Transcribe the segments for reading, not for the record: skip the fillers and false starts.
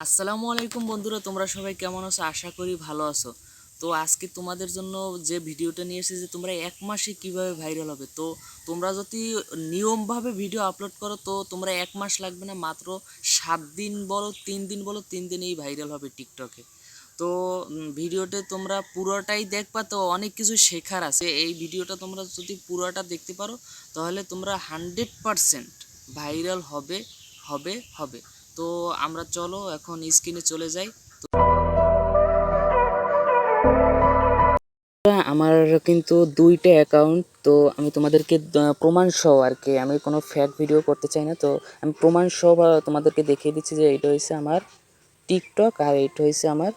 আসসালামু আলাইকুম বন্ধুরা, তোমরা সবাই কেমন আছো? আশা করি ভালো আছো। তো আজকে তোমাদের জন্য যে ভিডিওটা নিয়ে এসেছি যে তোমরা এক মাসে কিভাবে ভাইরাল হবে। তো তোমরা যদি নিয়মভাবে ভিডিও আপলোড করো তো তোমরা এক মাস লাগবে না, মাত্র 7 দিন বলো 3 দিন বলো 3 দিনেই ভাইরাল হবে টিকটকে। তো ভিডিওতে তোমরা পুরোটাই দেখবা, তো অনেক কিছু শেখার আছে। এই ভিডিওটা তোমরা যদি পুরোটা দেখতে পারো তাহলে তোমরা 100% ভাইরাল হবে হবে হবে। তো আমরা চলো এখন স্ক্রিনে চলে যাই। আমার কিন্তু দুইটা অ্যাকাউন্ট, তো আমি তোমাদেরকে প্রমাণ সহ আর কি, আমি কোনো ফ্যাক ভিডিও করতে চাই না। তো আমি প্রমাণ সহ তোমাদেরকে দেখিয়ে দিচ্ছি যে এটা হয়েছে আমার টিকটক আর এটা হয়েছে আমার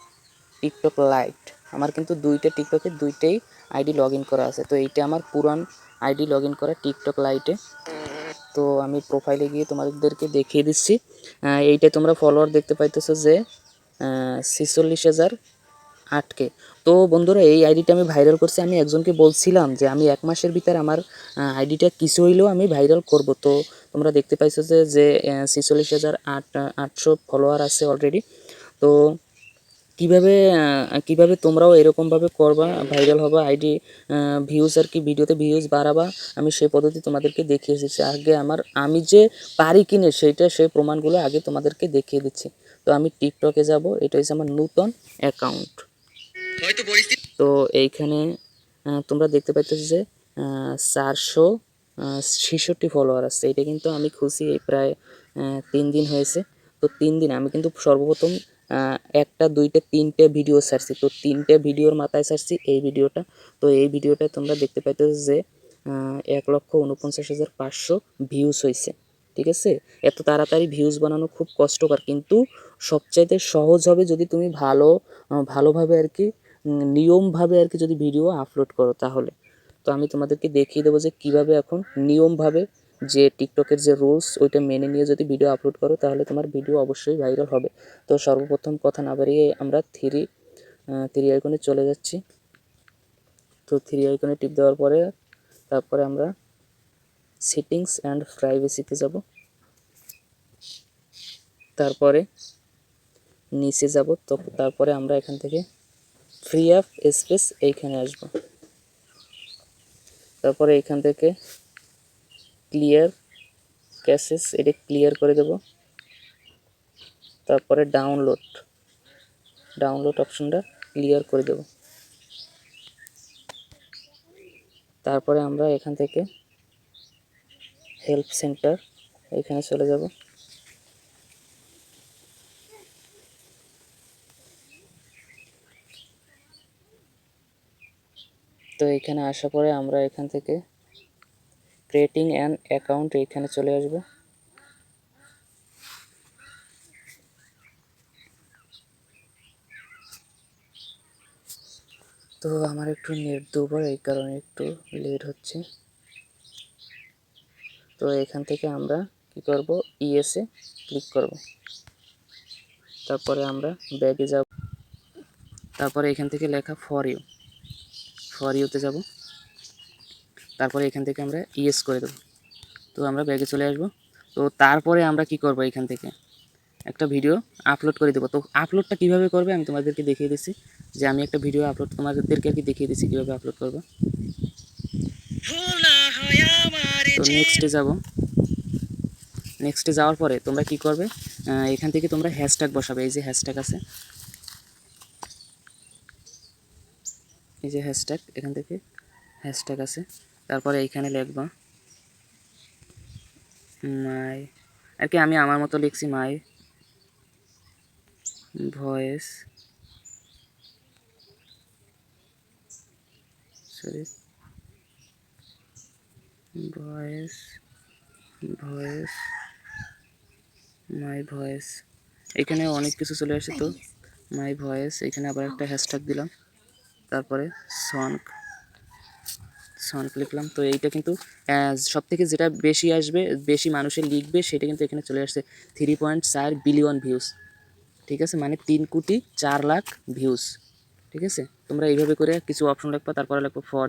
টিকটক লাইট। আমার কিন্তু দুইটা টিকটকে দুইটাই আইডি লগ ইন করা আছে। তো এইটা আমার পুরান আইডি লগ ইন করা টিকটক লাইটে। তো আমি প্রোফাইলে গিয়ে তোমাদেরকে দেখিয়ে দিচ্ছি। এইটা তোমরা ফলোয়ার দেখতে পাইতেছো যে 46,008 কে। তো বন্ধুরা, এই আইডিটা আমি ভাইরাল করছি। আমি একজনকে বলছিলাম যে আমি এক মাসের ভিতর আমার আইডিটা কিছু হইলেও আমি ভাইরাল করব। তো তোমরা দেখতে পাইছো যে 46,800 ফলোয়ার আছে অলরেডি। তো কিভাবে তোমরাও এরকমভাবে করবা, ভাইরাল হবে, আইডি ভিউজ আর কি, ভিডিওতে ভিউজ বাড়াবা, আমি সেই পদ্ধতি তোমাদেরকে দেখিয়ে দিচ্ছি। আগে আমি যে পারি কিনে সেই প্রমাণগুলো আগে তোমাদেরকে দেখিয়ে দিচ্ছি। তো আমি টিকটকে যাব, এটা হচ্ছে আমার নতুন অ্যাকাউন্ট। তো এইখানে তোমরা দেখতে পাচ্ছ যে 466 ফলোয়ার আছে। এটা কিন্তু আমি খুশি, এই প্রায় 3 দিন হয়েছে। তো 3 দিন আমি কিন্তু সর্বপ্রথম একটা দুইটা তিনটে ভিডিও ছাড়ছি। তো তিনটে ভিডিওর মাথায় ছাড়ছি এই ভিডিওটা। তো এই ভিডিওটা তোমরা দেখতে পাইতেছ যে 1,49,500 ভিউজ হয়েছে। ঠিক আছে, এত তাড়াতাড়ি ভিউজ বানানো খুব কষ্টকর, কিন্তু সবচাইতে সহজ হবে যদি তুমি ভালোভাবে আর কি, নিয়মভাবে আর কি যদি ভিডিও আপলোড করো তাহলে। তো আমি তোমাদেরকে দেখিয়ে দেবো যে কীভাবে এখন নিয়মভাবে, যে টিকটকের যে রুলস ওইটা মেনে নিয়ে যদি ভিডিও আপলোড করো তাহলে তোমার ভিডিও অবশ্যই ভাইরাল হবে। তো সর্বপ্রথম কথা না বাড়িয়ে আমরা থ্রি আইকনে চলে যাচ্ছি। তো থ্রি আইকনে টিপ দেওয়ার পরে তারপরে আমরা সেটিংস অ্যান্ড প্রাইভেসিতে যাব। তারপরে নিচে যাব। তো তারপরে আমরা এখান থেকে ফ্রি অ্যাপ স্পেস এইখানে আসব। তারপরে এখান থেকে ক্লিয়ার ক্যাশেস এটা ক্লিয়ার করে দেব। তারপরে ডাউনলোড অপশনটা ক্লিয়ার করে দেব। তারপরে আমরা এখান থেকে হেল্প সেন্টার এখানে চলে যাব। তো এখানে আসার পরে আমরা এখান থেকে ক্রিয়েটিং অ্যান অ্যাকাউন্ট এখানে চলে আসব। তো আমার একটু নেট দুর্বল, এই কারণে একটু লেট হচ্ছে। তো এখান থেকে আমরা কি করব, ইএসএ ক্লিক করব। তারপরে আমরা ব্যাগে যাব। তারপরে এখান থেকে লেখা ফর ইউতে যাব। তারপরে এখান থেকে আমরা ইএস করে দেব। তো আমরা ব্যাগে চলে আসব। তো তারপরে আমরা কি করব, এখান থেকে একটা ভিডিও আপলোড করে দেবো। তো আপলোডটা কীভাবে করবে আমি তোমাদেরকে দেখিয়ে দিচ্ছি, যে আমি একটা ভিডিও তোমাদেরকে আর কি দেখিয়ে দিচ্ছি কীভাবে আপলোড করবো। তো নেক্সটে যাওয়ার পরে তোমরা কি করবে, এখান থেকে তোমরা হ্যাশট্যাগ বসাবে। এই যে হ্যাশট্যাগ আছে, এই যে হ্যাশট্যাগ, এখান থেকে হ্যাশট্যাগ আছে। তারপরে এইখানে লিখবা মাই, আর কি আমি আমার মতো লিখছি মাই ভয়েস, সরি ভয়েস ভয়েস মাই ভয়েস। এখানে অনেক কিছু চলে আসে। তো মাই ভয়েস, এখানে আবার একটা হ্যাশট্যাগ দিলাম। তারপরে সন লিখলাম। তো এইটা কিন্তু সব থেকে যেটা বেশি আসবে, বেশি মানুষের লিখবে, সেটা কিন্তু এখানে চলে আসছে 3.4 বিলিয়ন ভিউজ। ঠিক আছে, মানে 3,04,00,000 ভিউজ। ঠিক আছে, তোমরা এইভাবে করে কিছু অপশন লিখবা। তারপরে লিখবো ফর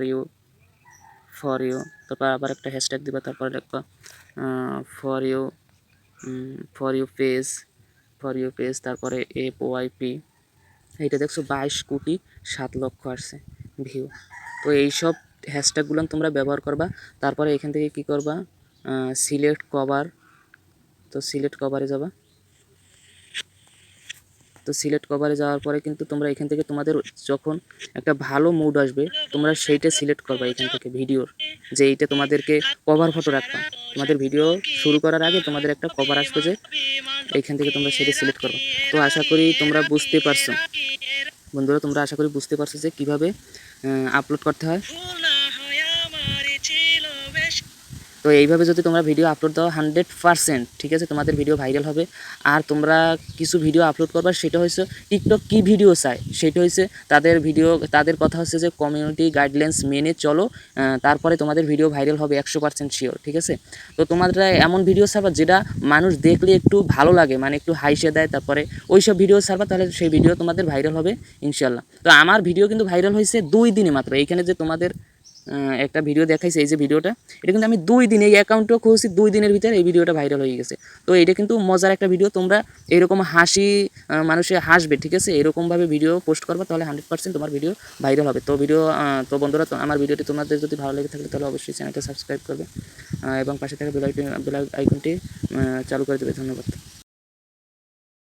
ইউ, তারপর আবার একটা হ্যাশট্যাগ দিবা। তারপরে লিখবা for you page, for you page, তারপরে FYP, এইটা দেখছো 22,07,00,000 আসছে ভিউ। তো এইসব হ্যাশট্যাগুলো তোমরা ব্যবহার করবা। তারপরে এখান থেকে কি করবা, সিলেক্ট কভার, তো সিলেক্ট কভারে যাবা। তো সিলেক্ট কভারে যাওয়ার পরে কিন্তু তোমরা এখান থেকে তোমাদের যখন একটা ভালো মুড আসবে তোমরা সেইটা সিলেক্ট করবা এখান থেকে ভিডিওর, যে এইটা তোমাদেরকে কভার ফটো রাখবা। তোমাদের ভিডিও শুরু করার আগে তোমাদের একটা কভার আসবে, যে এইখান থেকে তোমরা সেটা সিলেক্ট করবা। তো আশা করি তোমরা বুঝতে পারছো বন্ধুরা, তোমরা আশা করি বুঝতে পারছো যে কীভাবে আপলোড করতে হয়। তো এইভাবে যদি তোমরা ভিডিও আপলোড দাও 100%, ঠিক আছে, তোমাদের ভিডিও ভাইরাল হবে। আর তোমরা কিছু ভিডিও আপলোড করবা, সেটা হচ্ছে টিকটক কি ভিডিও চায়, সেটা হচ্ছে তাদের কথা হচ্ছে যে কমিউনিটি গাইডলাইন্স মেনে চলো, তারপরে তোমাদের ভিডিও ভাইরাল হবে 100% শিওর, ঠিক আছে। তো তোমরা এমন ভিডিও ছাড়বা যেটা মানুষ দেখলে একটু ভালো লাগে, মানে একটু হাইসে দেয়, তারপরে ওই সব ভিডিও ছাড়বা, তাহলে সেই ভিডিও তোমাদের ভাইরাল হবে ইনশাল্লাহ। তো আমার ভিডিও কিন্তু ভাইরাল হয়েছে 2 দিনে মাত্র। এইখানে যে তোমাদের একটা ভিডিও দেখাইছে, এই যে ভিডিওটা, এটা কিন্তু আমি 2 দিন, এই অ্যাকাউন্টও খুঁজছি 2 দিনের ভিতরে এই ভিডিওটা ভাইরাল হয়ে গেছে। তো এটা কিন্তু মজার একটা ভিডিও, তোমরা এরকম হাসি, মানুষে হাসবে, ঠিক আছে, এরকমভাবে ভিডিও পোস্ট করবা, তাহলে 100% তোমার ভিডিও ভাইরাল হবে। তো বন্ধুরা, তো আমার ভিডিওটি তোমাদের যদি ভালো লেগে থাকে তাহলে অবশ্যই চ্যানেলটা সাবস্ক্রাইব করবে এবং পাশে থাকা বেল আইকনটি চালু করে দেবে। ধন্যবাদ।